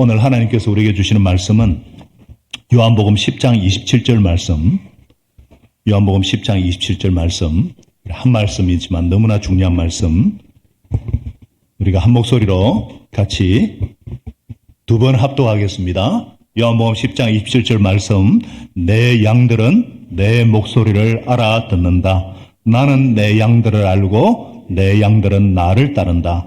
오늘 하나님께서 우리에게 주시는 말씀은 요한복음 10장 27절 말씀, 요한복음 10장 27절 말씀, 한 말씀이지만 너무나 중요한 말씀, 우리가 한 목소리로 같이 두 번 합독하겠습니다. 요한복음 10장 27절 말씀, 내 양들은 내 목소리를 알아듣는다. 나는 내 양들을 알고 내 양들은 나를 따른다.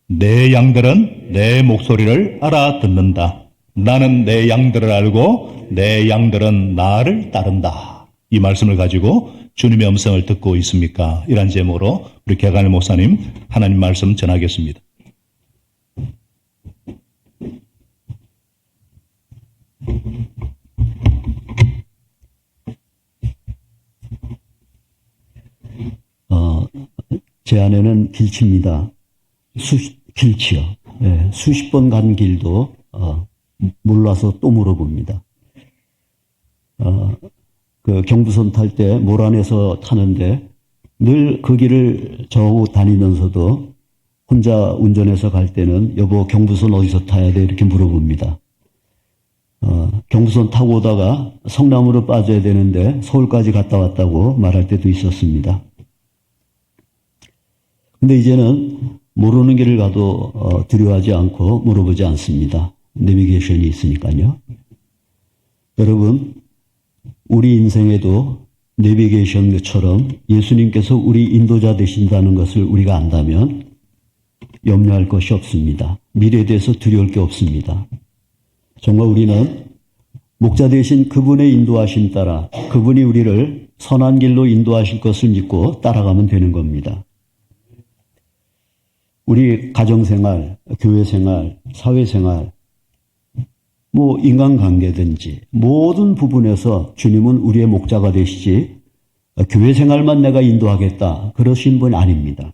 내 양들은 내 목소리를 알아듣는다. 나는 내 양들을 알고 내 양들은 나를 따른다. 이 말씀을 가지고 주님의 음성을 듣고 있습니까? 이란 제목으로 우리 개간의 목사님 하나님 말씀 전하겠습니다. 제 아내는 길치입니다. 길치요. 네, 수십 번 간 길도 몰라서 또 물어봅니다. 그 경부선 탈 때 모란에서 타는데 늘 그 길을 저하고 다니면서도 혼자 운전해서 갈 때는 여보 경부선 어디서 타야 돼? 이렇게 물어봅니다. 경부선 타고 오다가 성남으로 빠져야 되는데 서울까지 갔다 왔다고 말할 때도 있었습니다. 근데 이제는 모르는 길을 가도 두려워하지 않고 물어보지 않습니다. 내비게이션이 있으니까요. 여러분, 우리 인생에도 내비게이션처럼 예수님께서 우리 인도자 되신다는 것을 우리가 안다면 염려할 것이 없습니다. 미래에 대해서 두려울 게 없습니다. 정말 우리는 목자 되신 그분의 인도하심 따라 그분이 우리를 선한 길로 인도하실 것을 믿고 따라가면 되는 겁니다. 우리 가정생활, 교회생활, 사회생활, 인간관계든지 모든 부분에서 주님은 우리의 목자가 되시지 교회생활만 내가 인도하겠다 그러신 분이 아닙니다.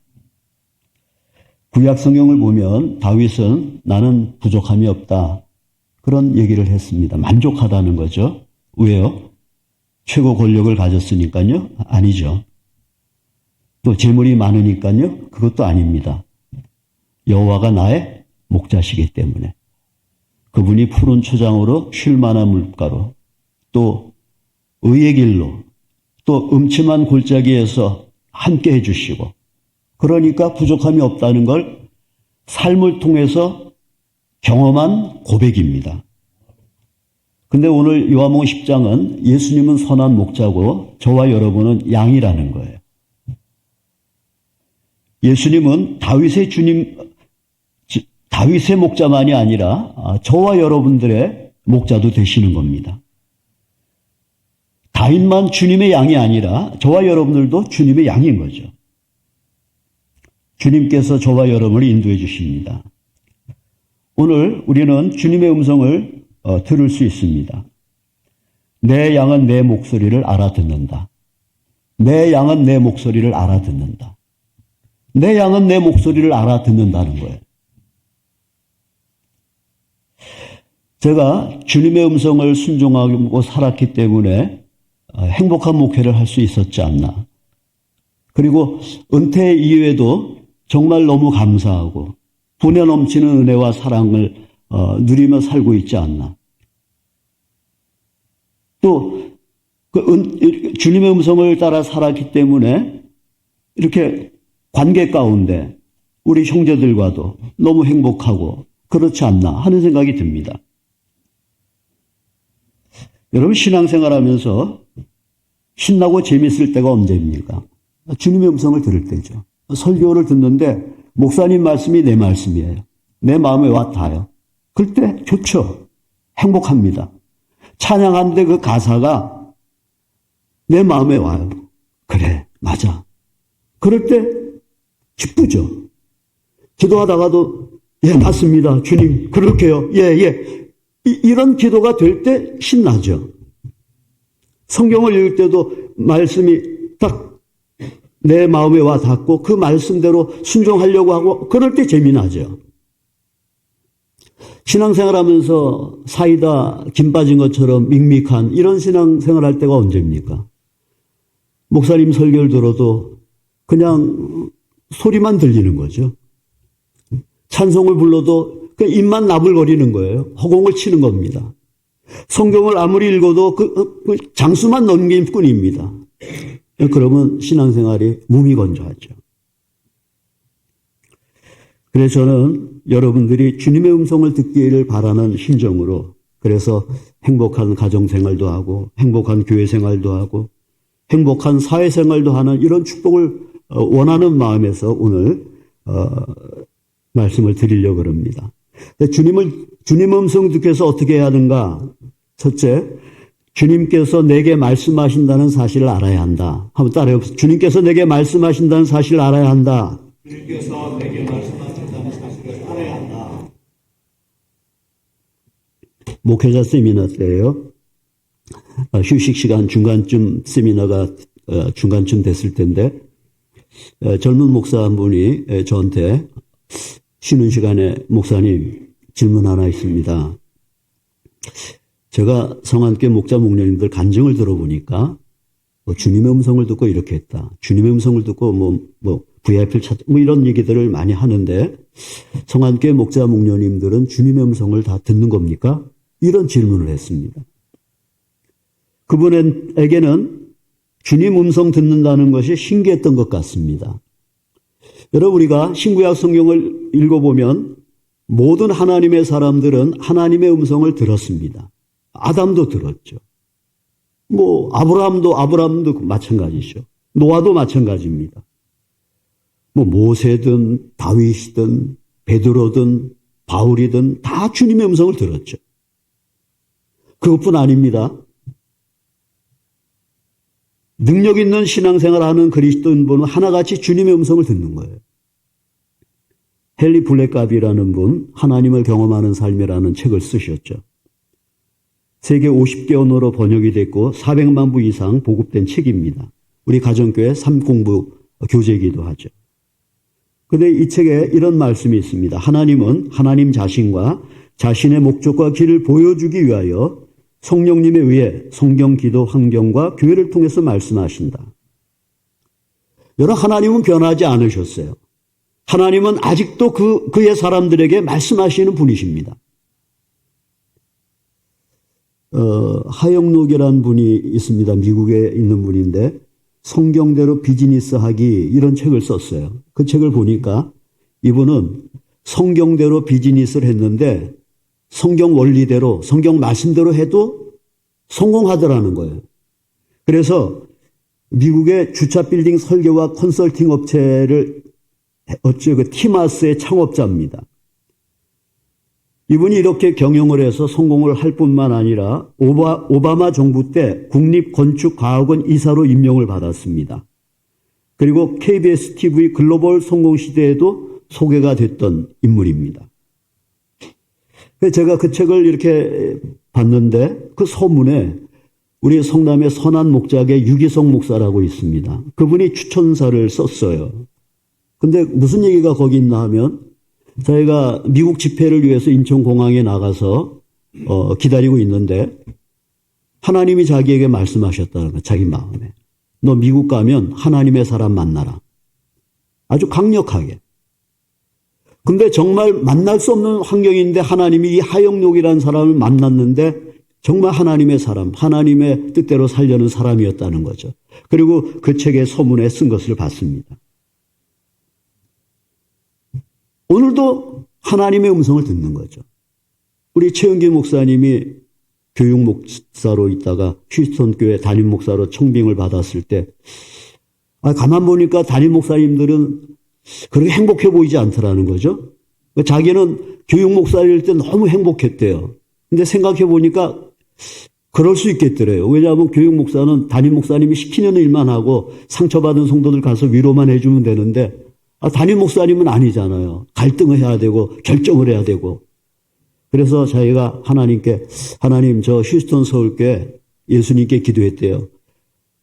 구약 성경을 보면 다윗은 나는 부족함이 없다 그런 얘기를 했습니다. 만족하다는 거죠. 왜요? 최고 권력을 가졌으니까요? 아니죠. 또 재물이 많으니까요? 그것도 아닙니다. 여호와가 나의 목자시기 때문에 그분이 푸른 초장으로 쉴 만한 물가로 또 의의 길로 또 음침한 골짜기에서 함께 해주시고 그러니까 부족함이 없다는 걸 삶을 통해서 경험한 고백입니다. 근데 오늘 요한복음 10장은 예수님은 선한 목자고 저와 여러분은 양이라는 거예요. 예수님은 다윗의 목자만이 아니라 저와 여러분들의 목자도 되시는 겁니다. 다윗만 주님의 양이 아니라 저와 여러분들도 주님의 양인 거죠. 주님께서 저와 여러분을 인도해 주십니다. 오늘 우리는 주님의 음성을 들을 수 있습니다. 내 양은 내 목소리를 알아듣는다. 내 양은 내 목소리를 알아듣는다. 내 양은 내 목소리를 알아듣는다는 거예요. 제가 주님의 음성을 순종하고 살았기 때문에 행복한 목회를 할 수 있었지 않나. 그리고 은퇴 이후에도 정말 너무 감사하고 분에 넘치는 은혜와 사랑을 누리며 살고 있지 않나. 또 주님의 음성을 따라 살았기 때문에 이렇게 관계 가운데 우리 형제들과도 너무 행복하고 그렇지 않나 하는 생각이 듭니다. 여러분 신앙생활하면서 신나고 재밌을 때가 언제입니까? 주님의 음성을 들을 때죠. 설교를 듣는데 목사님 말씀이 내 말씀이에요. 내 마음에 와 닿아요. 그럴 때 좋죠. 행복합니다. 찬양하는데 그 가사가 내 마음에 와요. 그래, 맞아. 그럴 때 기쁘죠. 기도하다가도 예, 맞습니다. 주님, 그럴게요. 예. 이런 기도가 될 때 신나죠. 성경을 읽을 때도 말씀이 딱 내 마음에 와 닿고 그 말씀대로 순종하려고 하고 그럴 때 재미나죠. 신앙생활하면서 사이다 김 빠진 것처럼 밋밋한 이런 신앙생활 할 때가 언제입니까? 목사님 설교를 들어도 그냥 소리만 들리는 거죠. 찬송을 불러도 입만 나불거리는 거예요. 허공을 치는 겁니다. 성경을 아무리 읽어도 그 장수만 넘길 뿐입니다. 그러면 신앙생활이 무미건조하죠. 그래서 저는 여러분들이 주님의 음성을 듣기를 바라는 심정으로, 그래서 행복한 가정생활도 하고 행복한 교회생활도 하고 행복한 사회생활도 하는 이런 축복을 원하는 마음에서 오늘 말씀을 드리려고 합니다. 주님 음성 듣기 위해서 어떻게 해야 하는가? 첫째, 주님께서 내게 말씀하신다는 사실을 알아야 한다. 한번 따라해보세요. 주님께서 내게 말씀하신다는 사실을 알아야 한다. 주님께서 내게 말씀하신다는 사실을 알아야 한다. 목회자 세미나 때예요. 휴식 시간 중간쯤 세미나가 중간쯤 됐을 텐데 젊은 목사 한 분이 저한테 쉬는 시간에 목사님 질문 하나 있습니다. 제가 성안교회 목자 목녀님들 간증을 들어보니까 주님의 음성을 듣고 이렇게 했다. 주님의 음성을 듣고 VIP를 찾다. 이런 얘기들을 많이 하는데 성안교회 목자 목녀님들은 주님의 음성을 다 듣는 겁니까? 이런 질문을 했습니다. 그분에게는 주님 음성 듣는다는 것이 신기했던 것 같습니다. 여러분, 우리가 신구약 성경을 읽어보면 모든 하나님의 사람들은 하나님의 음성을 들었습니다. 아담도 들었죠. 아브라함도 마찬가지죠. 노아도 마찬가지입니다. 모세든 다윗이든 베드로든 바울이든 다 주님의 음성을 들었죠. 그것뿐 아닙니다. 능력 있는 신앙생활을 하는 그리스도인분은 하나같이 주님의 음성을 듣는 거예요. 헨리 블랙갑이라는 분, 하나님을 경험하는 삶이라는 책을 쓰셨죠. 세계 50개 언어로 번역이 됐고 400만 부 이상 보급된 책입니다. 우리 가정교회 3공부 교재이기도 하죠. 그런데 이 책에 이런 말씀이 있습니다. 하나님은 하나님 자신과 자신의 목적과 길을 보여주기 위하여 성령님에 의해 성경, 기도, 환경과 교회를 통해서 말씀하신다. 여러분, 하나님은 변하지 않으셨어요. 하나님은 아직도 그의 사람들에게 말씀하시는 분이십니다. 하영록이라는 분이 있습니다. 미국에 있는 분인데 성경대로 비즈니스 하기 이런 책을 썼어요. 그 책을 보니까 이분은 성경대로 비즈니스를 했는데 성경 원리대로 성경 말씀대로 해도 성공하더라는 거예요. 그래서 미국의 주차 빌딩 설계와 컨설팅 업체를 티마스의 창업자입니다. 이분이 이렇게 경영을 해서 성공을 할 뿐만 아니라 오바마 정부 때 국립건축과학원 이사로 임명을 받았습니다. 그리고 KBS TV 글로벌 성공시대에도 소개가 됐던 인물입니다. 제가 그 책을 이렇게 봤는데 그 서문에 우리 성남의 선한 목자계 유기성 목사라고 있습니다. 그분이 추천사를 썼어요. 근데 무슨 얘기가 거기 있나 하면 저희가 미국 집회를 위해서 인천공항에 나가서 기다리고 있는데 하나님이 자기에게 말씀하셨다는 거예요. 자기 마음에. 너 미국 가면 하나님의 사람 만나라. 아주 강력하게. 근데 정말 만날 수 없는 환경인데 하나님이 이 하영록이라는 사람을 만났는데 정말 하나님의 사람, 하나님의 뜻대로 살려는 사람이었다는 거죠. 그리고 그 책의 서문에 쓴 것을 봤습니다. 오늘도 하나님의 음성을 듣는 거죠. 우리 최은기 목사님이 교육 목사로 있다가 휴스턴 교회 담임 목사로 청빙을 받았을 때 가만 보니까 담임 목사님들은 그렇게 행복해 보이지 않더라는 거죠. 자기는 교육 목사일 때 너무 행복했대요. 근데 생각해 보니까 그럴 수 있겠더래요. 왜냐하면 교육 목사는 담임 목사님이 시키는 일만 하고 상처받은 성도들 가서 위로만 해주면 되는데 담임 목사님은 아니잖아요. 갈등을 해야 되고 결정을 해야 되고. 그래서 자기가 하나님께 하나님 저 휴스턴 서울교회 예수님께 기도했대요.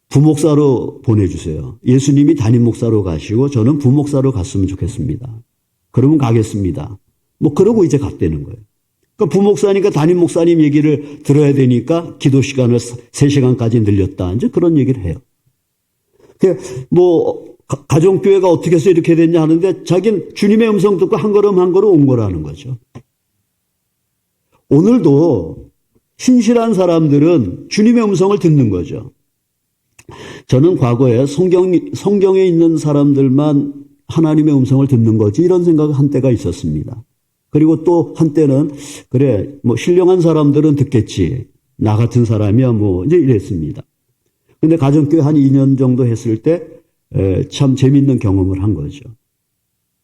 부목사로 보내주세요. 예수님이 담임 목사로 가시고 저는 부목사로 갔으면 좋겠습니다. 그러면 가겠습니다. 그러고 이제 갔다는 거예요. 그러니까 부목사니까 담임 목사님 얘기를 들어야 되니까 기도 시간을 3시간까지 늘렸다. 이제 그런 얘기를 해요. 가정교회가 어떻게 해서 이렇게 됐냐 하는데 자기는 주님의 음성 듣고 한 걸음 한 걸음 온 거라는 거죠. 오늘도 신실한 사람들은 주님의 음성을 듣는 거죠. 저는 과거에 성경에 있는 사람들만 하나님의 음성을 듣는 거지 이런 생각을 한 때가 있었습니다. 그리고 또 한때는 그래 뭐 신령한 사람들은 듣겠지. 나 같은 사람이야 뭐 이제 이랬습니다. 근데 가정교회 한 2년 정도 했을 때 참 재밌는 경험을 한 거죠.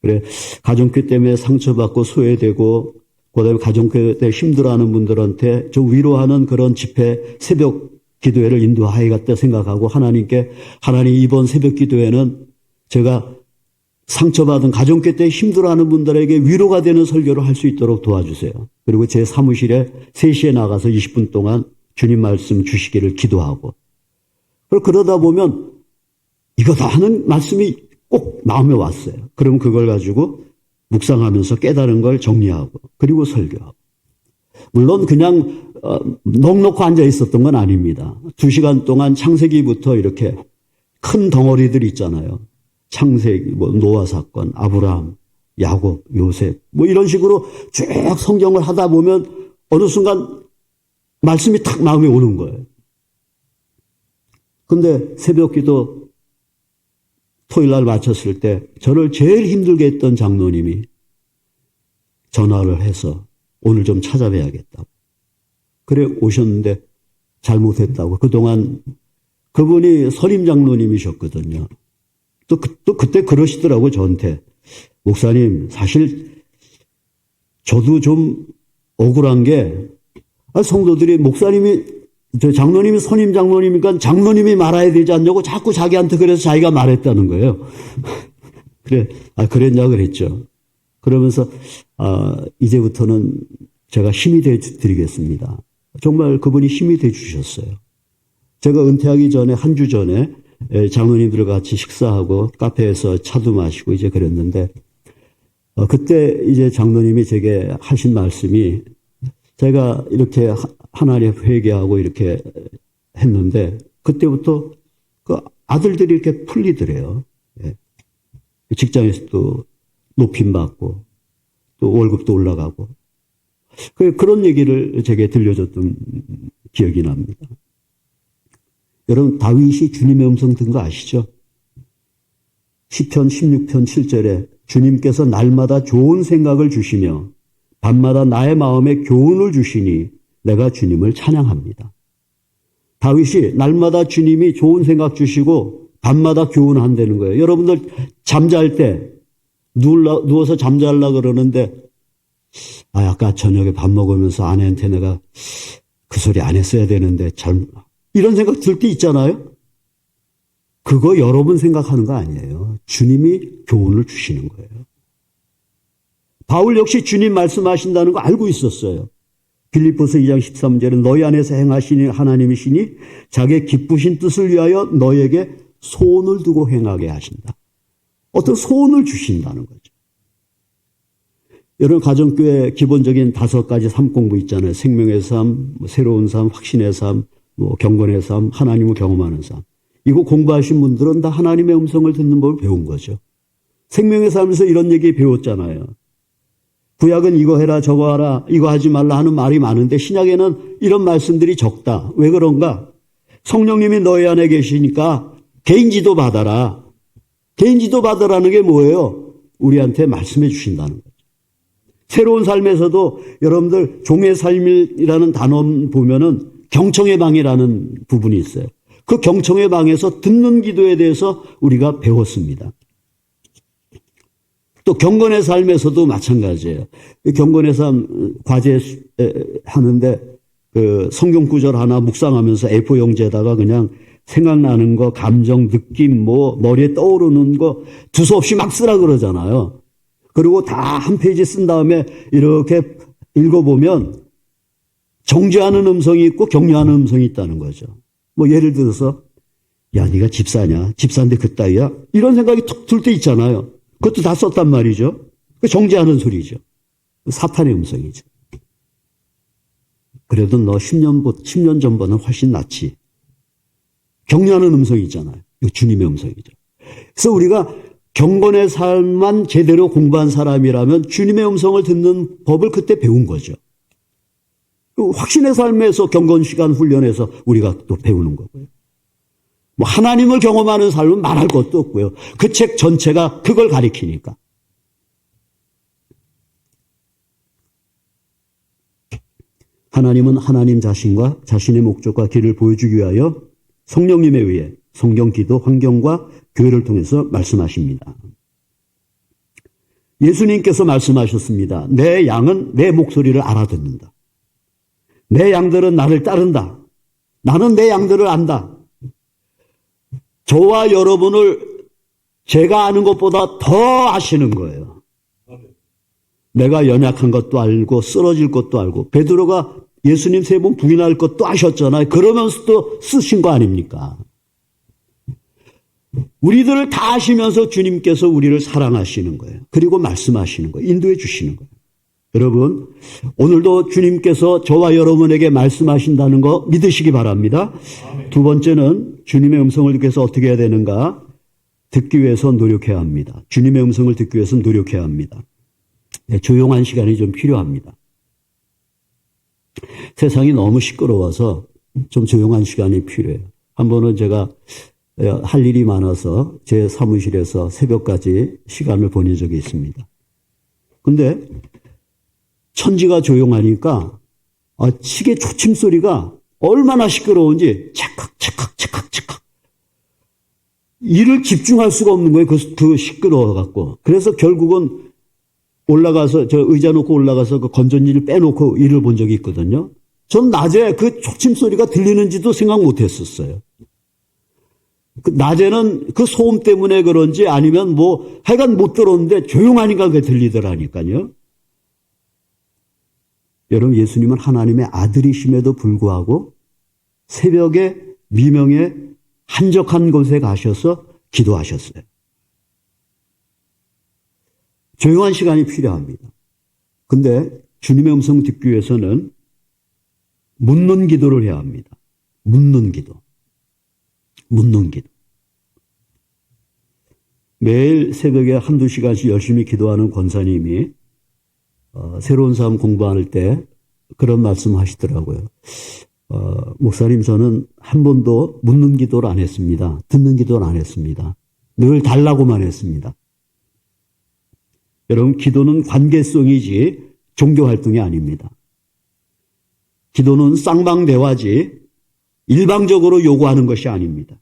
그래 가정교회 때문에 상처받고 소외되고 그다음에 가정교회 때 힘들어하는 분들한테 좀 위로하는 그런 집회 새벽 기도회를 인도하야겠다 생각하고 하나님께 하나님 이번 새벽 기도회는 제가 상처받은 가정교회 때 힘들어하는 분들에게 위로가 되는 설교를 할 수 있도록 도와주세요. 그리고 제 사무실에 3시에 나가서 20분 동안 주님 말씀 주시기를 기도하고 그러다 보면 이거다 하는 말씀이 꼭 마음에 왔어요. 그럼 그걸 가지고 묵상하면서 깨달은 걸 정리하고 그리고 설교하고 물론 그냥 넋놓고 앉아 있었던 건 아닙니다. 2시간 동안 창세기부터 이렇게 큰 덩어리들 있잖아요. 창세기, 뭐 노아 사건, 아브라함, 야곱, 요셉 뭐 이런 식으로 쭉 성경을 하다 보면 어느 순간 말씀이 탁 마음에 오는 거예요. 근데 새벽기도 토요일 날 마쳤을 때 저를 제일 힘들게 했던 장로님이 전화를 해서 오늘 좀 찾아뵈야겠다고. 그래 오셨는데 잘못했다고. 그동안 그분이 선임 장로님이셨거든요. 또 그때 그러시더라고 저한테. 목사님 사실 저도 좀 억울한 게 성도들이 목사님이 장로님이 선임 장로님이니까 장로님이 말아야 되지 않냐고 자꾸 자기한테 그래서 자기가 말했다는 거예요. 그래, 그랬냐 그랬죠. 그러면서 이제부터는 제가 힘이 돼 드리겠습니다. 정말 그분이 힘이 돼 주셨어요. 제가 은퇴하기 전에 한 주 전에 장로님들과 같이 식사하고 카페에서 차도 마시고 이제 그랬는데 그때 이제 장로님이 제게 하신 말씀이 제가 이렇게 하나님 회개하고 이렇게 했는데 그때부터 그 아들들이 이렇게 풀리더래요. 예. 직장에서도 높임 받고 또 월급도 올라가고 그런 얘기를 제게 들려줬던 기억이 납니다. 여러분 다윗이 주님의 음성 든 거 아시죠? 시편 16편 7절에 주님께서 날마다 좋은 생각을 주시며 밤마다 나의 마음에 교훈을 주시니 내가 주님을 찬양합니다. 다윗이 날마다 주님이 좋은 생각 주시고 밤마다 교훈한다는 거예요. 여러분들 잠잘 때 누워서 잠잘라 그러는데 아까 저녁에 밥 먹으면서 아내한테 내가 그 소리 안 했어야 되는데 이런 생각 들 때 있잖아요. 그거 여러분 생각하는 거 아니에요. 주님이 교훈을 주시는 거예요. 바울 역시 주님 말씀하신다는 거 알고 있었어요. 빌립보서 2장 13절에 너희 안에서 행하시니 하나님이시니 자기의 기쁘신 뜻을 위하여 너에게 소원을 두고 행하게 하신다. 어떤 소원을 주신다는 거죠. 여러분 가정교회 기본적인 5가지 삶 공부 있잖아요. 생명의 삶, 새로운 삶, 확신의 삶, 경건의 삶, 하나님을 경험하는 삶. 이거 공부하신 분들은 다 하나님의 음성을 듣는 법을 배운 거죠. 생명의 삶에서 이런 얘기 배웠잖아요. 구약은 이거 해라 저거 하라 이거 하지 말라 하는 말이 많은데 신약에는 이런 말씀들이 적다. 왜 그런가? 성령님이 너희 안에 계시니까 개인지도 받아라. 개인지도 받으라는 게 뭐예요? 우리한테 말씀해 주신다는 거죠. 새로운 삶에서도 여러분들 종의 삶이라는 단어 보면은 경청의 방이라는 부분이 있어요. 그 경청의 방에서 듣는 기도에 대해서 우리가 배웠습니다. 또 경건의 삶에서도 마찬가지예요. 경건의 삶 과제 하는데 그 성경 구절 하나 묵상하면서 A4 용지에다가 그냥 생각나는 거, 감정, 느낌, 머리에 떠오르는 거 두서없이 막 쓰라 그러잖아요. 그리고 다 한 페이지 쓴 다음에 이렇게 읽어보면 정죄하는 음성이 있고 격려하는 음성이 있다는 거죠. 예를 들어서 야 네가 집사냐? 집사인데 그따위야? 이런 생각이 툭 들 때 있잖아요. 그것도 다 썼단 말이죠. 정죄하는 소리죠. 사탄의 음성이죠. 그래도 너 10년 전보다는 훨씬 낫지. 격려하는 음성이 있잖아요. 이거 주님의 음성이죠. 그래서 우리가 경건의 삶만 제대로 공부한 사람이라면 주님의 음성을 듣는 법을 그때 배운 거죠. 확신의 삶에서 경건시간 훈련에서 우리가 또 배우는 거고요. 뭐 하나님을 경험하는 삶은 말할 것도 없고요. 그 책 전체가 그걸 가리키니까. 하나님은 하나님 자신과 자신의 목적과 길을 보여주기 위하여 성령님에 의해 성경, 기도, 환경과 교회를 통해서 말씀하십니다. 예수님께서 말씀하셨습니다. 내 양은 내 목소리를 알아듣는다. 내 양들은 나를 따른다. 나는 내 양들을 안다. 저와 여러분을 제가 아는 것보다 더 아시는 거예요. 내가 연약한 것도 알고 쓰러질 것도 알고 베드로가 예수님 3번 부인할 것도 아셨잖아요. 그러면서도 쓰신 거 아닙니까? 우리들을 다 아시면서 주님께서 우리를 사랑하시는 거예요. 그리고 말씀하시는 거예요. 인도해 주시는 거예요. 여러분, 오늘도 주님께서 저와 여러분에게 말씀하신다는 거 믿으시기 바랍니다. 두 번째는 주님의 음성을 듣기 위해서 어떻게 해야 되는가? 듣기 위해서 노력해야 합니다. 주님의 음성을 듣기 위해서 노력해야 합니다. 네, 조용한 시간이 좀 필요합니다. 세상이 너무 시끄러워서 좀 조용한 시간이 필요해요. 한 번은 제가 할 일이 많아서 제 사무실에서 새벽까지 시간을 보낸 적이 있습니다. 근데 천지가 조용하니까 시계 초침 소리가 얼마나 시끄러운지 찰칵 일을 집중할 수가 없는 거예요. 그 시끄러워갖고. 그래서 결국은 올라가서 저 의자 놓고 올라가서 그 건전지를 빼놓고 일을 본 적이 있거든요. 전 낮에 그 초침 소리가 들리는지도 생각 못했었어요. 낮에는 그 소음 때문에 그런지 아니면 뭐 하여간 못 들었는데 조용하니까 그게 들리더라니까요. 여러분, 예수님은 하나님의 아들이심에도 불구하고 새벽에 미명에 한적한 곳에 가셔서 기도하셨어요. 조용한 시간이 필요합니다. 근데 주님의 음성 듣기 위해서는 묻는 기도를 해야 합니다. 묻는 기도. 매일 새벽에 한두 시간씩 열심히 기도하는 권사님이 새로운 삶 공부할 때 그런 말씀 하시더라고요. 목사님, 저는 한 번도 묻는 기도를 안 했습니다. 듣는 기도를 안 했습니다. 늘 달라고만 했습니다. 여러분, 기도는 관계성이지 종교활동이 아닙니다. 기도는 쌍방대화지 일방적으로 요구하는 것이 아닙니다.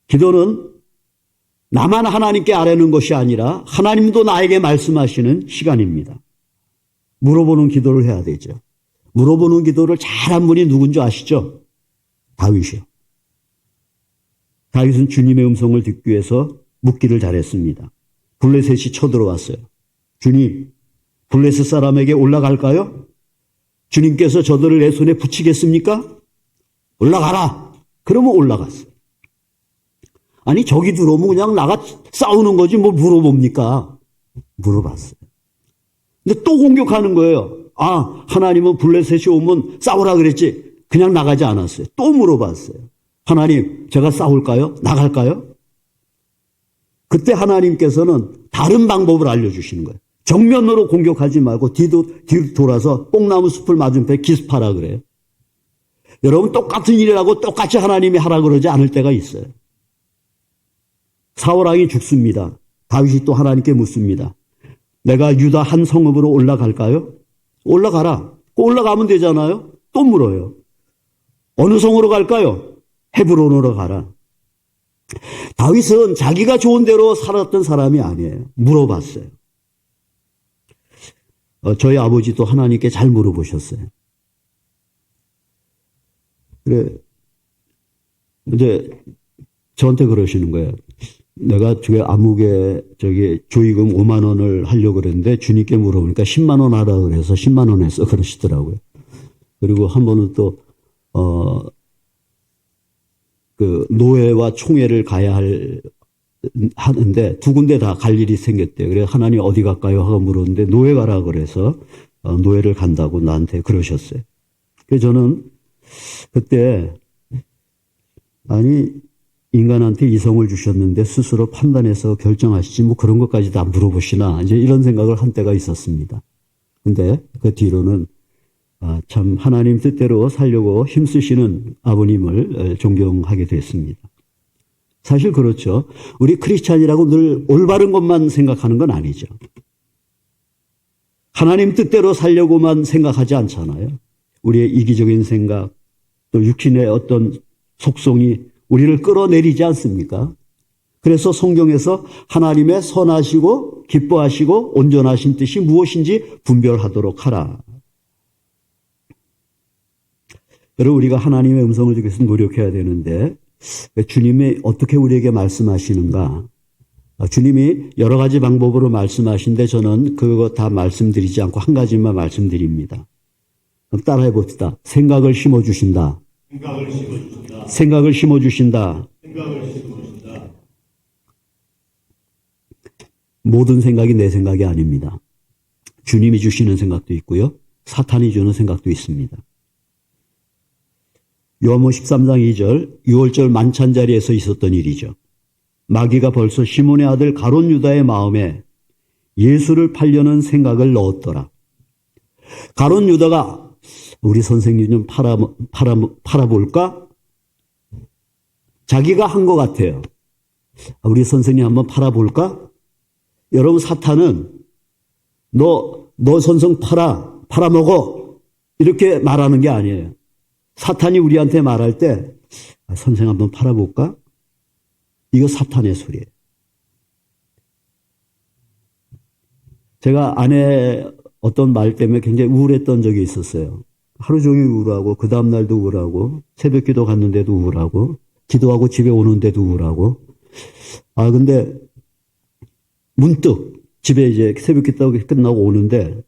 기도는 나만 하나님께 아뢰는 것이 아니라 하나님도 나에게 말씀하시는 시간입니다. 물어보는 기도를 해야 되죠. 물어보는 기도를 잘한 분이 누군지 아시죠? 다윗이요. 다윗은 주님의 음성을 듣기 위해서 묻기를 잘했습니다. 블레셋이 쳐들어왔어요. 주님, 블레셋 사람에게 올라갈까요? 주님께서 저들을 내 손에 붙이겠습니까? 올라가라. 그러면 올라갔어요. 아니, 저기 들어오면 그냥 나가 싸우는 거지 뭐 물어봅니까? 물어봤어요. 근데 또 공격하는 거예요. 하나님은 블레셋이 오면 싸우라 그랬지. 그냥 나가지 않았어요. 또 물어봤어요. 하나님, 제가 싸울까요? 나갈까요? 그때 하나님께서는 다른 방법을 알려주시는 거예요. 정면으로 공격하지 말고 뒤로 돌아서 뽕나무 숲을 맞은편에 기습하라 그래요. 여러분, 똑같은 일이라고 똑같이 하나님이 하라 그러지 않을 때가 있어요. 사울왕이 죽습니다. 다윗이 또 하나님께 묻습니다. 내가 유다 한 성읍으로 올라갈까요? 올라가라. 올라가면 되잖아요. 또 물어요. 어느 성으로 갈까요? 헤브론으로 가라. 다윗은 자기가 좋은 대로 살았던 사람이 아니에요. 물어봤어요. 저희 아버지도 하나님께 잘 물어보셨어요. 그래, 이제 저한테 그러시는 거예요. 내가 아무개 조의금 5만 원을 하려고 그랬는데 주님께 물어보니까 10만 원 하라 그래서 10만 원 했어 그러시더라고요. 그리고 한 번은 또 그 노회와 총회를 가야 하는데 두 군데 다 갈 일이 생겼대요. 그래서 하나님 어디 갈까요? 하고 물었는데 노회 가라 그래서 노회를 간다고 나한테 그러셨어요. 그래서 저는 그때 인간한테 이성을 주셨는데 스스로 판단해서 결정하시지 뭐 그런 것까지 다 물어보시나 이제 이런 생각을 한 때가 있었습니다. 근데 그 뒤로는 참 하나님 뜻대로 살려고 힘쓰시는 아버님을 존경하게 됐습니다. 사실 그렇죠. 우리 크리스찬이라고 늘 올바른 것만 생각하는 건 아니죠. 하나님 뜻대로 살려고만 생각하지 않잖아요. 우리의 이기적인 생각, 또 육신의 어떤 속성이 우리를 끌어내리지 않습니까? 그래서 성경에서 하나님의 선하시고 기뻐하시고 온전하신 뜻이 무엇인지 분별하도록 하라. 여러분, 우리가 하나님의 음성을 듣기 위해서 노력해야 되는데 주님이 어떻게 우리에게 말씀하시는가? 주님이 여러 가지 방법으로 말씀하시는데 저는 그거 다 말씀드리지 않고 한 가지만 말씀드립니다. 따라해 봅시다. 생각을 심어주신다. 생각을 심어주신다. 모든 생각이 내 생각이 아닙니다. 주님이 주시는 생각도 있고요. 사탄이 주는 생각도 있습니다. 요한복음 13장 2절, 6월절 만찬 자리에서 있었던 일이죠. 마귀가 벌써 시몬의 아들 가룟 유다의 마음에 예수를 팔려는 생각을 넣었더라. 가룟 유다가 우리 선생님 좀 팔아볼까? 자기가 한 것 같아요. 우리 선생님 한번 팔아볼까? 여러분, 사탄은 너 선생 팔아먹어. 이렇게 말하는 게 아니에요. 사탄이 우리한테 말할 때 선생 한번 팔아볼까? 이거 사탄의 소리예요. 제가 아내 어떤 말 때문에 굉장히 우울했던 적이 있었어요. 하루 종일 우울하고 그 다음날도 우울하고 새벽 기도 갔는데도 우울하고 기도하고 집에 오는데도 우울하고 근데 문득 집에 이제 새벽 기도 끝나고 오는데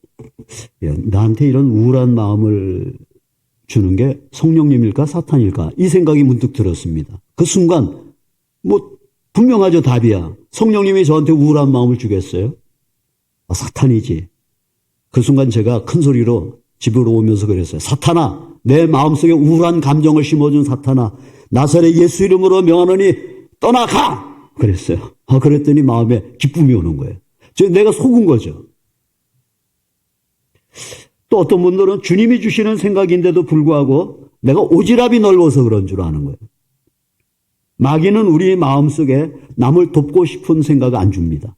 나한테 이런 우울한 마음을 주는 게 성령님일까 사탄일까 이 생각이 문득 들었습니다. 그 순간 분명하죠. 답이야. 성령님이 저한테 우울한 마음을 주겠어요? 사탄이지. 그 순간 제가 큰 소리로 집으로 오면서 그랬어요. 사탄아, 내 마음속에 우울한 감정을 심어준 사탄아, 나사렛 예수 이름으로 명하노니 떠나가! 그랬어요. 그랬더니 마음에 기쁨이 오는 거예요. 내가 속은 거죠. 또 어떤 분들은 주님이 주시는 생각인데도 불구하고 내가 오지랖이 넓어서 그런 줄 아는 거예요. 마귀는 우리 마음속에 남을 돕고 싶은 생각 안 줍니다.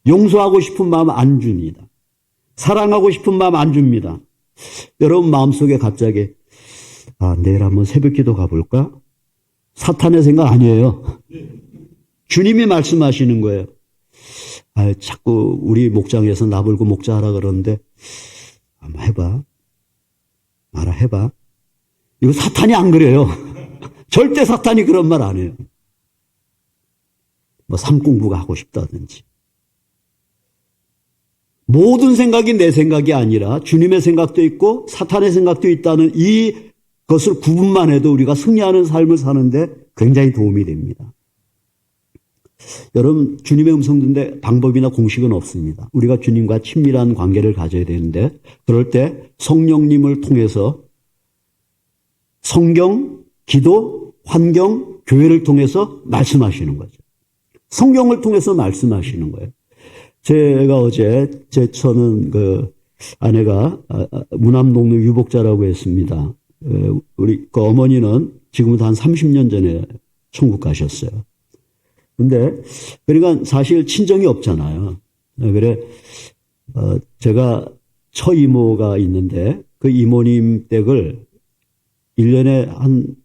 용서하고 싶은 마음 안 줍니다. 사랑하고 싶은 마음 안 줍니다. 여러분 마음속에 갑자기 내일 한번 새벽기도 가볼까? 사탄의 생각 아니에요. 주님이 말씀하시는 거예요. 자꾸 우리 목장에서 나불고 목자하라 그러는데 한번 해봐. 해봐. 이거 사탄이 안 그래요. 절대 사탄이 그런 말 안 해요. 삶 공부가 하고 싶다든지. 모든 생각이 내 생각이 아니라 주님의 생각도 있고 사탄의 생각도 있다는 이것을 구분만 해도 우리가 승리하는 삶을 사는데 굉장히 도움이 됩니다. 여러분, 주님의 음성 듣는데 방법이나 공식은 없습니다. 우리가 주님과 친밀한 관계를 가져야 되는데 그럴 때 성령님을 통해서 성경, 기도, 환경, 교회를 통해서 말씀하시는 거죠. 성경을 통해서 말씀하시는 거예요. 제가 어제 저는 아내가 무남동네 유복자라고 했습니다. 우리 어머니는 지금부터 한 30년 전에 천국 가셨어요. 근데 그러니까 사실 친정이 없잖아요. 그래 제가 처이모가 있는데 그 이모님 댁을 1년에 한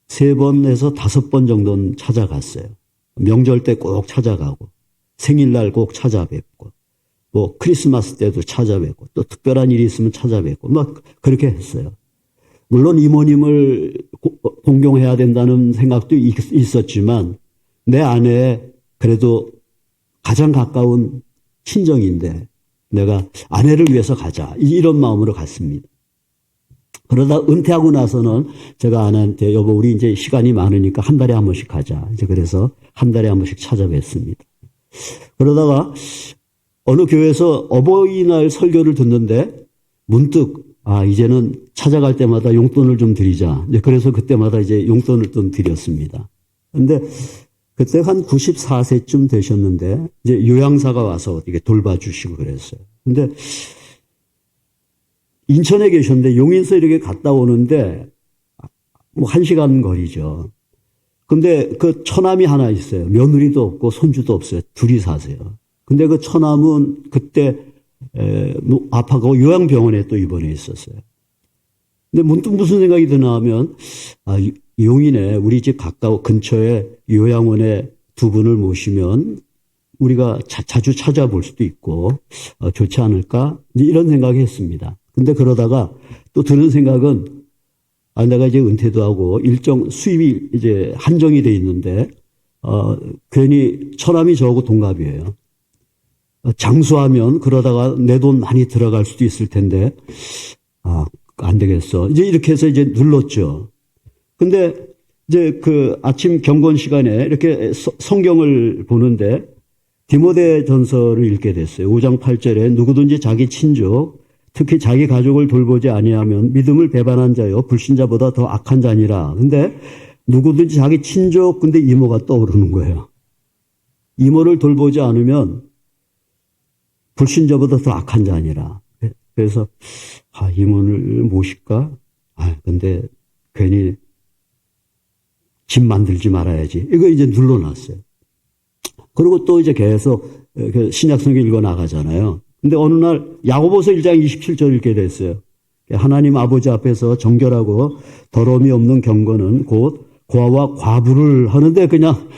3번에서 5번 정도는 찾아갔어요. 명절 때 꼭 찾아가고 생일날 꼭 찾아뵙고 크리스마스 때도 찾아뵙고 또 특별한 일이 있으면 찾아뵙고 그렇게 했어요. 물론 이모님을 공경해야 된다는 생각도 있었지만 내 아내 그래도 가장 가까운 친정인데 내가 아내를 위해서 가자 이런 마음으로 갔습니다. 그러다 은퇴하고 나서는 제가 아내한테 여보 우리 이제 시간이 많으니까 한 달에 한 번씩 가자. 이제 그래서 한 달에 한 번씩 찾아뵙습니다. 그러다가 어느 교회에서 어버이날 설교를 듣는데 문득 이제는 찾아갈 때마다 용돈을 좀 드리자. 그래서 그때마다 이제 용돈을 좀 드렸습니다. 근데 그때 한 94세쯤 되셨는데 이제 요양사가 와서 이게 돌봐주시고 그랬어요. 근데 인천에 계셨는데 용인서 이렇게 갔다 오는데 뭐 1시간 거리죠. 근데 그 처남이 하나 있어요. 며느리도 없고 손주도 없어요. 둘이 사세요. 근데 그 처남은 그때 아파가고 요양병원에 또 입원해 있었어요. 근데 문득 무슨 생각이 드나 하면 용인에 우리 집 가까워 근처에 요양원에 두 분을 모시면 우리가 자주 찾아볼 수도 있고 좋지 않을까 이런 생각이 했습니다. 근데 그러다가 또 드는 생각은 내가 이제 은퇴도 하고 일정 수입이 이제 한정이 돼 있는데 괜히 처남이 저하고 동갑이에요. 장수하면 그러다가 내 돈 많이 들어갈 수도 있을 텐데 안 되겠어. 이제 이렇게 해서 이제 눌렀죠. 근데 이제 그 아침 경건 시간에 이렇게 성경을 보는데 디모데 전서를 읽게 됐어요. 5장 8절에 누구든지 자기 친족 특히 자기 가족을 돌보지 아니하면 믿음을 배반한 자요 불신자보다 더 악한 자니라. 근데 누구든지 자기 친족 근데 이모가 떠오르는 거예요. 이모를 돌보지 않으면 불신자보다 더 악한 자니라. 그래서 이모를 모실까? 근데 괜히 집 만들지 말아야지. 이거 이제 눌러놨어요. 그리고 또 이제 계속 신약성경 읽어 나가잖아요. 근데 어느 날 야고보서 1장 27절 읽게 됐어요. 하나님 아버지 앞에서 정결하고 더러움이 없는 경건은 곧 고아와 과부를 하는데 그냥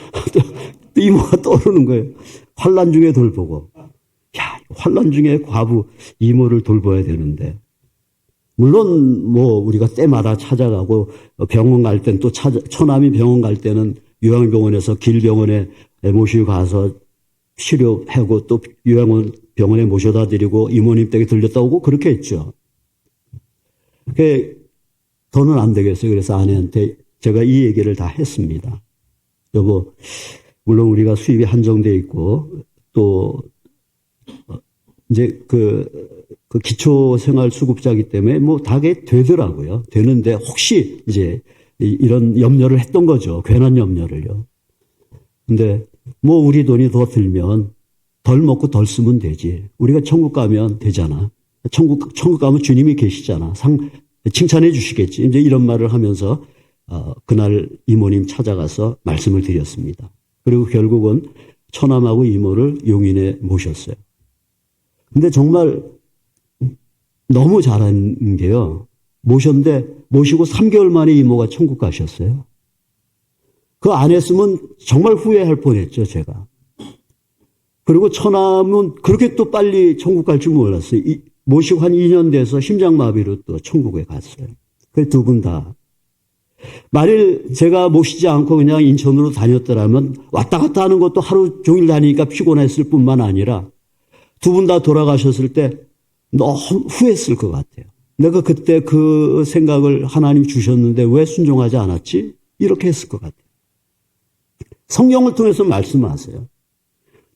이모가 떠오르는 거예요. 환난 중에 돌보고. 환난 중에 과부 이모를 돌봐야 되는데. 물론 뭐 우리가 때마다 찾아가고 병원 갈 땐 또 처남이 병원 갈 때는 요양병원에서 길병원에 모시고 가서 치료하고 또 요양병원에 모셔다 드리고 이모님 댁에 들렸다 오고 그렇게 했죠. 더는 안 되겠어요. 그래서 아내한테 제가 이 얘기를 다 했습니다. 여보, 물론 우리가 수입이 한정돼 있고 또 이제 그 기초생활수급자이기 때문에 뭐 다게 되더라고요. 되는데 혹시 이제 이런 염려를 했던 거죠. 괜한 염려를요. 근데 뭐 우리 돈이 더 들면 덜 먹고 덜 쓰면 되지. 우리가 천국 가면 되잖아. 천국 가면 주님이 계시잖아. 칭찬해 주시겠지. 이제 이런 말을 하면서 그날 이모님 찾아가서 말씀을 드렸습니다. 그리고 결국은 처남하고 이모를 용인에 모셨어요. 근데 정말 너무 잘한 게요. 모시고 3개월 만에 이모가 천국 가셨어요. 그 안 했으면 정말 후회할 뻔했죠, 제가. 그리고 처남은 그렇게 또 빨리 천국 갈 줄 몰랐어요. 모시고 한 2년 돼서 심장마비로 또 천국에 갔어요. 그 두 분 다. 만일 제가 모시지 않고 그냥 인천으로 다녔더라면 왔다 갔다 하는 것도 하루 종일 다니니까 피곤했을 뿐만 아니라 두 분 다 돌아가셨을 때 너무 후회했을 것 같아요. 내가 그때 그 생각을 하나님 주셨는데 왜 순종하지 않았지? 이렇게 했을 것 같아요. 성경을 통해서 말씀하세요.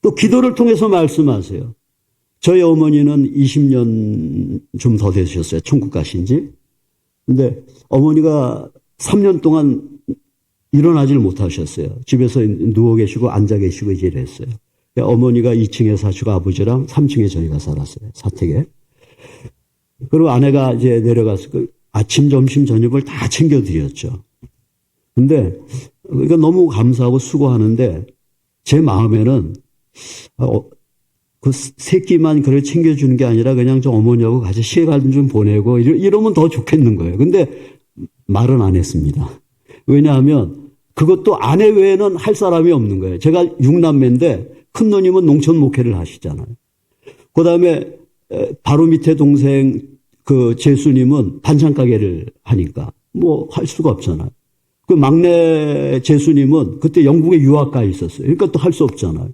또 기도를 통해서 말씀하세요. 저희 어머니는 20년 좀 더 되셨어요. 천국 가신 지. 근데 어머니가 3년 동안 일어나질 못하셨어요. 집에서 누워 계시고 앉아 계시고 이제 이랬어요. 어머니가 2층에 사시고 아버지랑 3층에 저희가 살았어요. 사택에. 그리고 아내가 이제 내려가서 아침, 점심, 저녁을 다 챙겨드렸죠. 근데 그러니까 너무 감사하고 수고하는데 제 마음에는 그 새끼만 그걸 챙겨주는 게 아니라 그냥 좀 어머니하고 같이 시간 좀 보내고 이러면 더 좋겠는 거예요. 근데 말은 안 했습니다. 왜냐하면 그것도 아내 외에는 할 사람이 없는 거예요. 제가 6남매인데 큰 누님은 농촌 목회를 하시잖아요. 그 다음에 바로 밑에 동생 그 재수님은 반찬 가게를 하니까 뭐 할 수가 없잖아요. 그 막내 재수님은 그때 영국에 유학가 있었어요. 그러니까 또 할 수 없잖아요.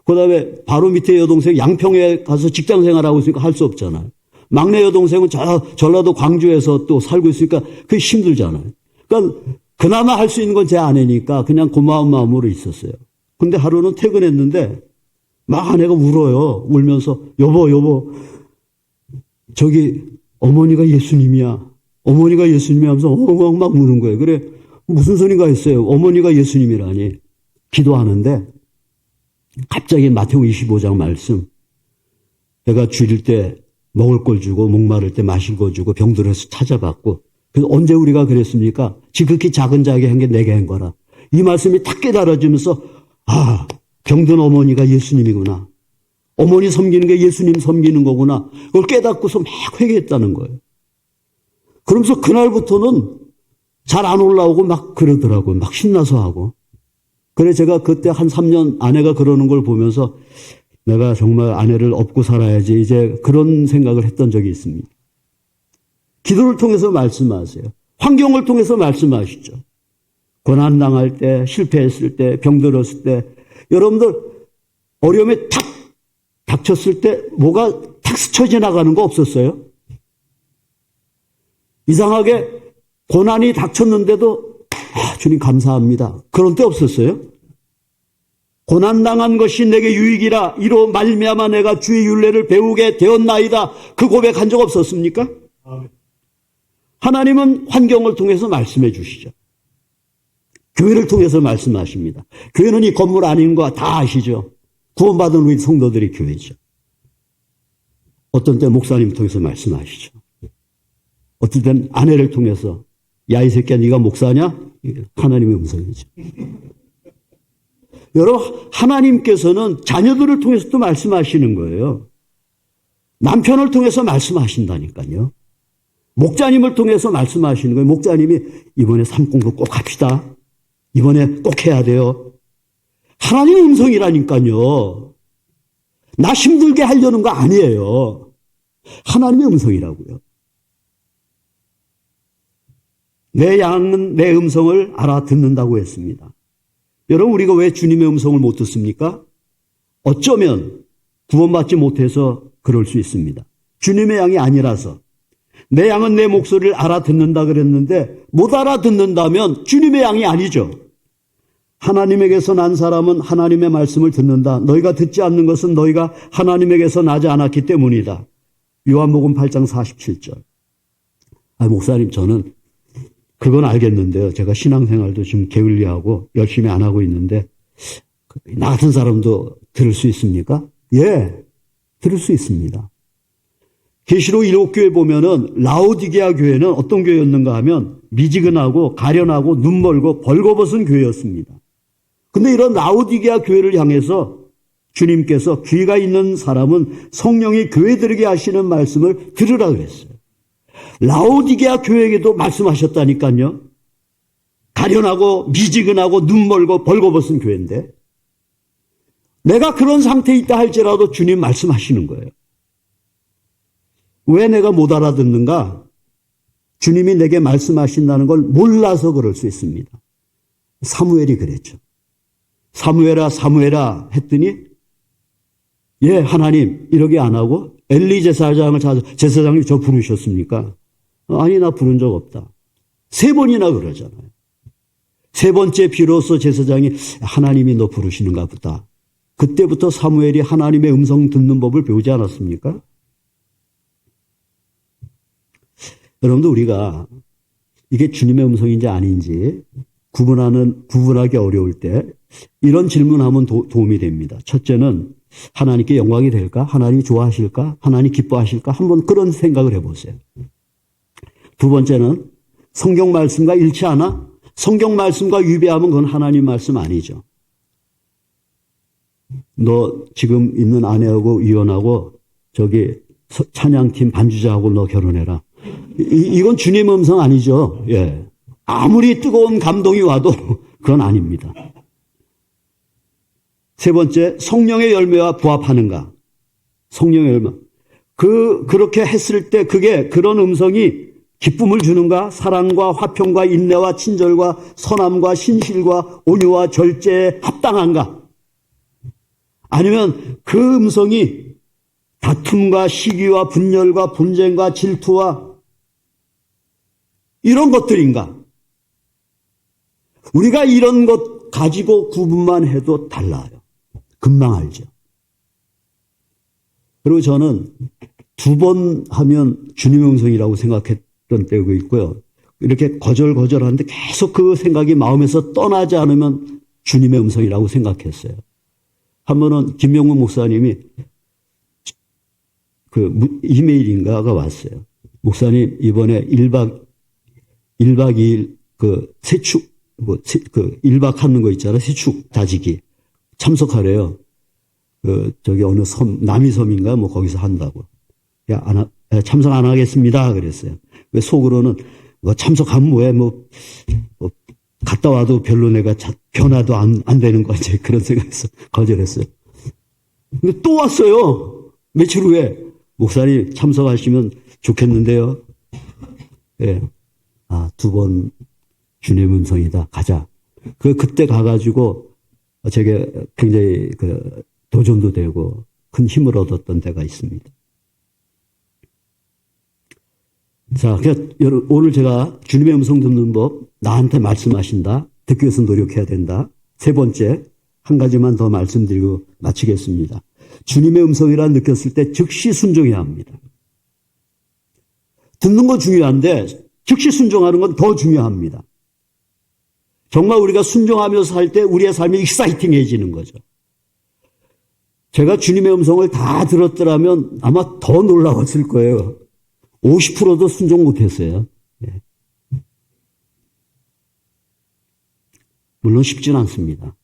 그 다음에 바로 밑에 여동생 양평에 가서 직장 생활하고 있으니까 할 수 없잖아요. 막내 여동생은 전라도 광주에서 또 살고 있으니까 그게 힘들잖아요. 그러니까 그나마 할 수 있는 건 제 아내니까 그냥 고마운 마음으로 있었어요. 근데 하루는 퇴근했는데 막 아내가 울어요. 울면서 여보 저기 어머니가 예수님이야. 어머니가 예수님이야 하면서 엉엉 막 우는 거예요. 그래 무슨 소린가 했어요. 어머니가 예수님이라니. 기도하는데 갑자기 마태복음 25장 말씀. 내가 줄일 때 먹을 걸 주고 목마를 때 마실 거 주고 병들어서 찾아갔고 그래서 언제 우리가 그랬습니까? 지극히 작은 자에게 한 게 내게 한 거라. 이 말씀이 딱 깨달아지면서 아, 병든 어머니가 예수님이구나. 어머니 섬기는 게 예수님 섬기는 거구나. 그걸 깨닫고서 막 회개했다는 거예요. 그러면서 그날부터는 잘 안 올라오고 막 그러더라고요. 막 신나서 하고. 그래 제가 그때 한 3년 아내가 그러는 걸 보면서 내가 정말 아내를 업고 살아야지 이제 그런 생각을 했던 적이 있습니다. 기도를 통해서 말씀하세요. 환경을 통해서 말씀하시죠. 고난당할 때, 실패했을 때, 병들었을 때 여러분들 어려움에 탁 닥쳤을 때 뭐가 탁 스쳐 지나가는 거 없었어요? 이상하게 고난이 닥쳤는데도 주님 감사합니다. 그런 때 없었어요? 고난당한 것이 내게 유익이라 이로 말미암아 내가 주의 율례를 배우게 되었나이다. 그 고백한 적 없었습니까? 하나님은 환경을 통해서 말씀해 주시죠. 교회를 통해서 말씀하십니다. 교회는 이 건물 아닌 거 다 아시죠? 구원받은 우리 성도들이 교회죠. 어떤 때 목사님 통해서 말씀하시죠. 어떤 때는 아내를 통해서 야 이 새끼야 네가 목사냐? 하나님의 음성이죠. 여러분 하나님께서는 자녀들을 통해서 또 말씀하시는 거예요. 남편을 통해서 말씀하신다니까요. 목자님을 통해서 말씀하시는 거예요. 목자님이 이번에 삼공부 꼭 합시다. 이번에 꼭 해야 돼요. 하나님의 음성이라니까요. 나 힘들게 하려는 거 아니에요. 하나님의 음성이라고요. 내 양은 내 음성을 알아듣는다고 했습니다. 여러분 우리가 왜 주님의 음성을 못 듣습니까? 어쩌면 구원받지 못해서 그럴 수 있습니다. 주님의 양이 아니라서. 내 양은 내 목소리를 알아듣는다 그랬는데 못 알아듣는다면 주님의 양이 아니죠. 하나님에게서 난 사람은 하나님의 말씀을 듣는다. 너희가 듣지 않는 것은 너희가 하나님에게서 나지 않았기 때문이다. 요한복음 8장 47절. 목사님 저는 그건 알겠는데요. 제가 신앙생활도 지금 게을리하고 열심히 안 하고 있는데 나 같은 사람도 들을 수 있습니까? 예, 들을 수 있습니다. 계시록 1호교회 보면은 라오디게아 교회는 어떤 교회였는가 하면 미지근하고 가련하고 눈 멀고 벌거벗은 교회였습니다. 근데 이런 라오디게아 교회를 향해서 주님께서 귀가 있는 사람은 성령이 교회들에게 하시는 말씀을 들으라 그랬어요. 라오디게아 교회에게도 말씀하셨다니까요. 가련하고 미지근하고 눈 멀고 벌거벗은 교회인데 내가 그런 상태에 있다 할지라도 주님 말씀하시는 거예요. 왜 내가 못 알아듣는가? 주님이 내게 말씀하신다는 걸 몰라서 그럴 수 있습니다. 사무엘이 그랬죠. 사무엘아 사무엘아 했더니 예 하나님 이러게 안 하고 엘리 제사장을 찾아 제사장님 저 부르셨습니까? 아니 나 부른 적 없다. 3번이나 그러잖아요. 3번째 비로소 제사장이 하나님이 너 부르시는가 보다. 그때부터 사무엘이 하나님의 음성 듣는 법을 배우지 않았습니까? 여러분들 우리가 이게 주님의 음성인지 아닌지 구분하기 어려울 때 이런 질문하면 도움이 됩니다. 첫째는 하나님께 영광이 될까? 하나님이 좋아하실까? 하나님 기뻐하실까? 한번 그런 생각을 해보세요. 두 번째는 성경 말씀과 일치하나? 성경 말씀과 위배하면 그건 하나님 말씀 아니죠. 너 지금 있는 아내하고 이혼하고 저기 찬양팀 반주자하고 너 결혼해라. 이건 주님 음성 아니죠. 예. 아무리 뜨거운 감동이 와도 그건 아닙니다. 세 번째, 성령의 열매와 부합하는가? 성령의 열매. 그렇게 했을 때 그런 음성이 기쁨을 주는가? 사랑과 화평과 인내와 친절과 선함과 신실과 온유와 절제에 합당한가? 아니면 그 음성이 다툼과 시기와 분열과 분쟁과 질투와 이런 것들인가? 우리가 이런 것 가지고 구분만 해도 달라요. 금방 알죠. 그리고 저는 2번 하면 주님의 음성이라고 생각했던 때가 있고요. 이렇게 거절하는데 계속 그 생각이 마음에서 떠나지 않으면 주님의 음성이라고 생각했어요. 한 번은 김명문 목사님이 이메일인가가 왔어요. 목사님, 이번에 1박 2일 세축, 1박 하는 거 있잖아요. 세축 다지기. 참석하래요. 어느 섬, 남이섬인가 뭐 거기서 한다고. 참석 안 하겠습니다. 그랬어요. 왜 속으로는 참석하면 뭐해, 갔다 와도 별로 내가 변화도 안 되는 거지. 그런 생각에서 거절했어요. 근데 또 왔어요. 며칠 후에. 목사님 참석하시면 좋겠는데요. 예. 2번 주님 음성이다. 가자. 그때 가가지고 제게 굉장히 도전도 되고 큰 힘을 얻었던 때가 있습니다. 자, 오늘 제가 주님의 음성 듣는 법, 나한테 말씀하신다. 듣기 위해서 노력해야 된다. 세 번째, 한 가지만 더 말씀드리고 마치겠습니다. 주님의 음성이라 느꼈을 때 즉시 순종해야 합니다. 듣는 건 중요한데 즉시 순종하는 건 더 중요합니다. 정말 우리가 순종하면서 살 때 우리의 삶이 익사이팅해지는 거죠. 제가 주님의 음성을 다 들었더라면 아마 더 놀라웠을 거예요. 50%도 순종 못했어요. 네. 물론 쉽진 않습니다.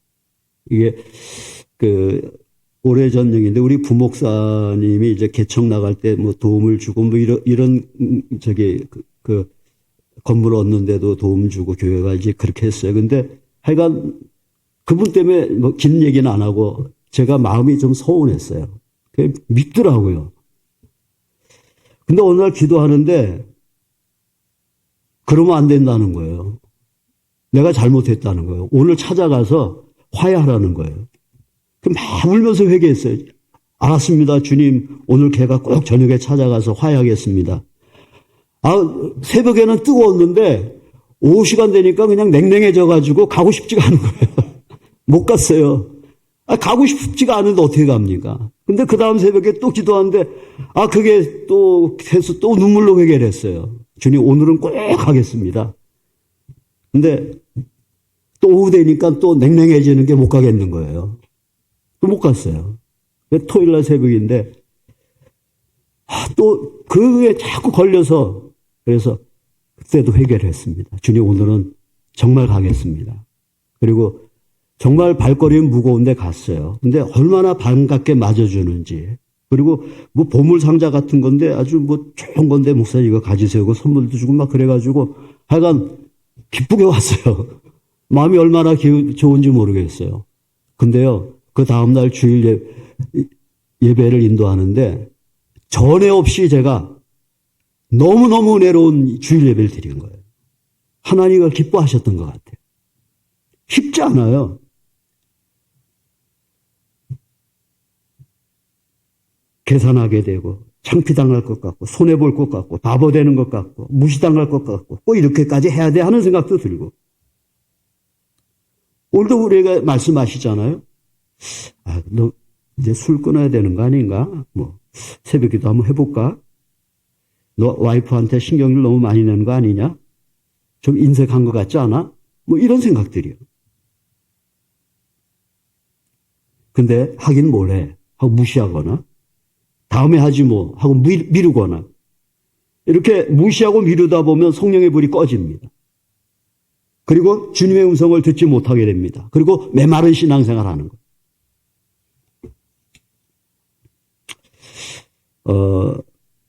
이게 오래전 얘기인데 우리 부목사님이 이제 개척 나갈 때 뭐 도움을 주고 뭐 이런 건물 얻는데도 도움 주고 교회가 이제 그렇게 했어요. 근데 하여간 그분 때문에 뭐 긴 얘기는 안 하고 제가 마음이 좀 서운했어요. 믿더라고요. 근데 어느 날 기도하는데 그러면 안 된다는 거예요. 내가 잘못했다는 거예요. 오늘 찾아가서 화해하라는 거예요. 막 울면서 회개했어요. 알았습니다. 주님, 오늘 걔가 꼭 저녁에 찾아가서 화해하겠습니다. 새벽에는 뜨거웠는데 오후 시간 되니까 그냥 냉랭해져가지고 가고 싶지가 않은 거예요. 못 갔어요. 가고 싶지가 않은데 어떻게 갑니까? 근데 그 다음 새벽에 또 기도하는데 그게 또 해서 또 눈물로 회개를 했어요. 주님, 오늘은 꼭 가겠습니다. 근데 또 오후 되니까 또 냉랭해지는 게 못 가겠는 거예요. 못 갔어요. 토요일 날 새벽인데 또 그게 자꾸 걸려서 그래서 그때도 회개를 했습니다. 주님, 오늘은 정말 가겠습니다. 그리고 정말 발걸음이 무거운데 갔어요. 근데 얼마나 반갑게 맞아주는지. 그리고 뭐 보물상자 같은 건데 아주 뭐 좋은 건데 목사님 이거 가지세요. 선물도 주고 막 그래가지고 하여간 기쁘게 왔어요. 마음이 얼마나 좋은지 모르겠어요. 근데요, 그 다음날 주일 예배를 인도하는데 전에 없이 제가 너무너무 은혜로운 주일 예배를 드린 거예요. 하나님을 기뻐하셨던 것 같아요. 쉽지 않아요. 계산하게 되고 창피당할 것 같고 손해볼 것 같고 바보되는 것 같고 무시당할 것 같고 꼭 이렇게까지 해야 돼 하는 생각도 들고 오늘도 우리가 말씀하시잖아요. 너 이제 술 끊어야 되는 거 아닌가? 뭐 새벽기도 한번 해볼까? 너 와이프한테 신경을 너무 많이 내는 거 아니냐? 좀 인색한 것 같지 않아? 뭐 이런 생각들이요. 근데 하긴 뭘 해? 하고 무시하거나 다음에 하지 뭐 하고 미루거나 이렇게 무시하고 미루다 보면 성령의 불이 꺼집니다. 그리고 주님의 음성을 듣지 못하게 됩니다. 그리고 메마른 신앙생활 하는 거.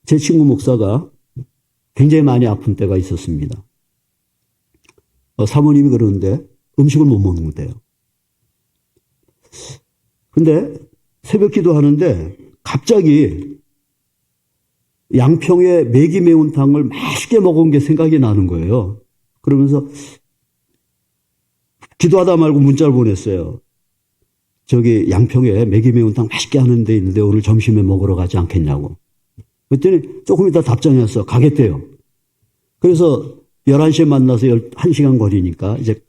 제 친구 목사가 굉장히 많이 아픈 때가 있었습니다. 사모님이 그러는데 음식을 못 먹는데요. 근데 새벽 기도하는데 갑자기 양평에 매기 매운탕을 맛있게 먹은 게 생각이 나는 거예요. 그러면서 기도하다 말고 문자를 보냈어요. 저기 양평에 매기 매운탕 맛있게 하는 데 있는데 오늘 점심에 먹으러 가지 않겠냐고. 그랬더니 조금 이따 답장이 왔어. 가겠대요. 그래서 11시에 만나서 1시간 거리니까 이제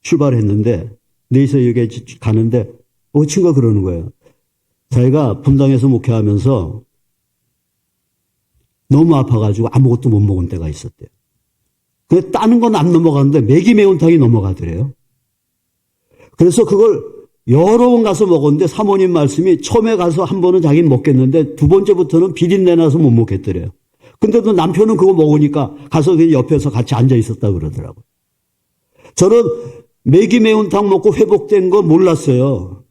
출발했는데 4시에 여기 가는데 친구가 그러는 거예요. 자기가 분당에서 목회하면서 너무 아파가지고 아무것도 못 먹은 때가 있었대요. 다른 건 안 넘어가는데 매기 매운탕이 넘어가더래요. 그래서 그걸 여러 번 가서 먹었는데 사모님 말씀이 처음에 가서 한 번은 자기는 먹겠는데 두 번째부터는 비린내 나서 못 먹겠더래요. 근데도 남편은 그거 먹으니까 가서 그 옆에서 같이 앉아 있었다 그러더라고요. 저는 매기 매운탕 먹고 회복된 거 몰랐어요.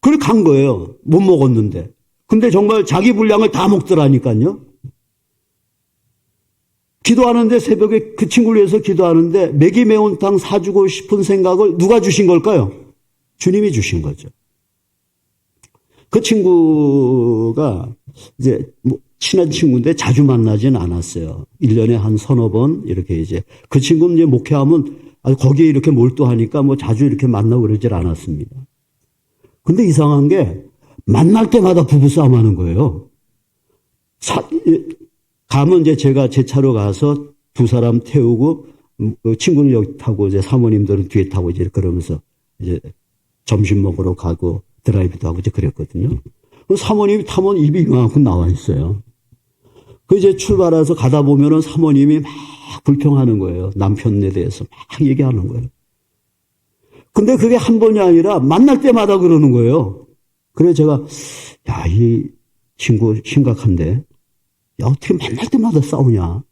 그걸 간 거예요. 못 먹었는데. 근데 정말 자기 분량을 다 먹더라니까요. 기도하는데 새벽에 그 친구를 위해서 기도하는데 매기 매운탕 사주고 싶은 생각을 누가 주신 걸까요? 주님이 주신 거죠. 그 친구가 이제 뭐 친한 친구인데 자주 만나진 않았어요. 1년에 한 서너 번 이렇게 이제 그 친구는 이제 목회하면 거기에 이렇게 몰두하니까 뭐 자주 이렇게 만나고 그러질 않았습니다. 근데 이상한 게 만날 때마다 부부싸움 하는 거예요. 가면 이제 제가 제 차로 가서 두 사람 태우고 친구는 여기 타고 이제 사모님들은 뒤에 타고 이제 그러면서 이제 점심 먹으러 가고 드라이브도 하고 이제 그랬거든요. 사모님이 타면 입이 이만큼 나와 있어요. 그 이제 출발해서 가다 보면은 사모님이 막 불평하는 거예요. 남편에 대해서 막 얘기하는 거예요. 근데 그게 한 번이 아니라 만날 때마다 그러는 거예요. 그래서 제가 야, 이 친구 심각한데 야, 어떻게 만날 때마다 싸우냐.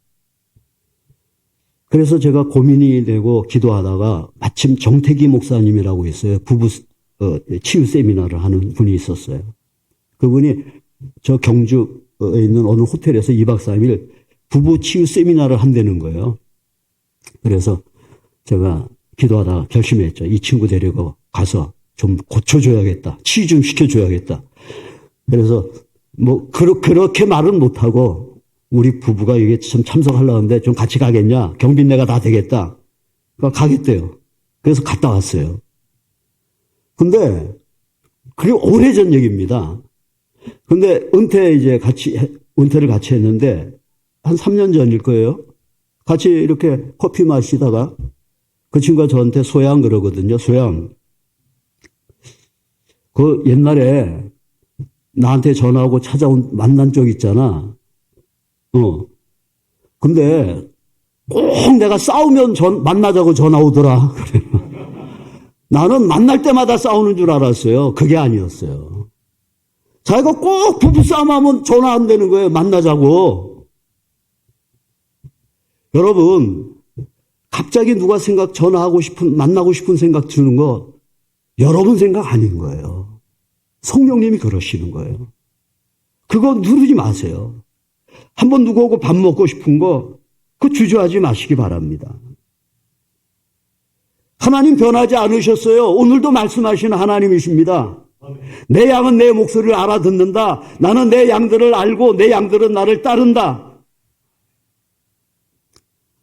그래서 제가 고민이 되고 기도하다가 마침 정태기 목사님이라고 있어요. 부부 치유 세미나를 하는 분이 있었어요. 그분이 저 경주에 있는 어느 호텔에서 2박 3일 부부 치유 세미나를 한다는 거예요. 그래서 제가 기도하다가 결심했죠. 이 친구 데리고 가서 좀 고쳐줘야겠다. 치유 좀 시켜줘야겠다. 그래서 뭐 그렇게 말은 못하고 우리 부부가 이게 좀 참석하려고 하는데 좀 같이 가겠냐. 경비내가 다 되겠다. 그러니까 가겠대요. 그래서 갔다 왔어요. 근데 그게 오래전 얘기입니다. 근데 은퇴를 같이 했는데 한 3년 전일 거예요. 같이 이렇게 커피 마시다가 그 친구가 저한테 소양 그러거든요. 소양. 그 옛날에 나한테 전화하고 만난 적 있잖아. 근데 꼭 내가 싸우면 만나자고 전화 오더라. 그래. 나는 만날 때마다 싸우는 줄 알았어요. 그게 아니었어요. 자기가 꼭 부부싸움하면 전화 안 되는 거예요. 만나자고. 여러분, 갑자기 누가 만나고 싶은 생각 드는 거 여러분 생각 아닌 거예요. 성령님이 그러시는 거예요. 그거 누르지 마세요. 한번 누구하고 밥 먹고 싶은 거 그거 주저하지 마시기 바랍니다. 하나님 변하지 않으셨어요. 오늘도 말씀하시는 하나님이십니다. 내 양은 내 목소리를 알아듣는다. 나는 내 양들을 알고 내 양들은 나를 따른다.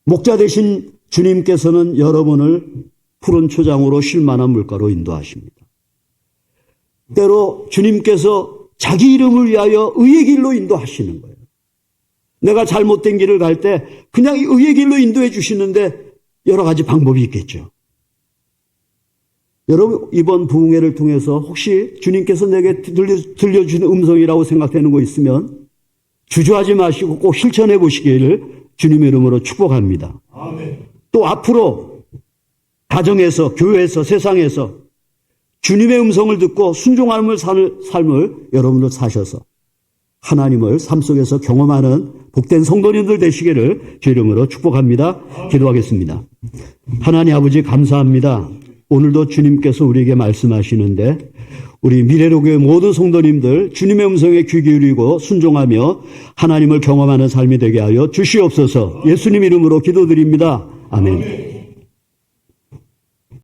목자 되신 주님께서는 여러분을 푸른 초장으로 쉴만한 물가로 인도하십니다. 때로 주님께서 자기 이름을 위하여 의의 길로 인도하시는 거예요. 내가 잘못된 길을 갈 때 그냥 의의 길로 인도해 주시는데 여러 가지 방법이 있겠죠. 여러분, 이번 부흥회를 통해서 혹시 주님께서 내게 들려주는 음성이라고 생각되는 거 있으면 주저하지 마시고 꼭 실천해 보시기를 주님의 이름으로 축복합니다. 아멘. 또 앞으로 가정에서, 교회에서, 세상에서 주님의 음성을 듣고 순종함을 사는 삶을 여러분들 사셔서 하나님을 삶 속에서 경험하는 복된 성도님들 되시기를 주 이름으로 축복합니다. 기도하겠습니다. 하나님 아버지 감사합니다. 오늘도 주님께서 우리에게 말씀하시는데 우리 미래로교회 모든 성도님들 주님의 음성에 귀 기울이고 순종하며 하나님을 경험하는 삶이 되게 하여 주시옵소서. 예수님 이름으로 기도드립니다. 아멘.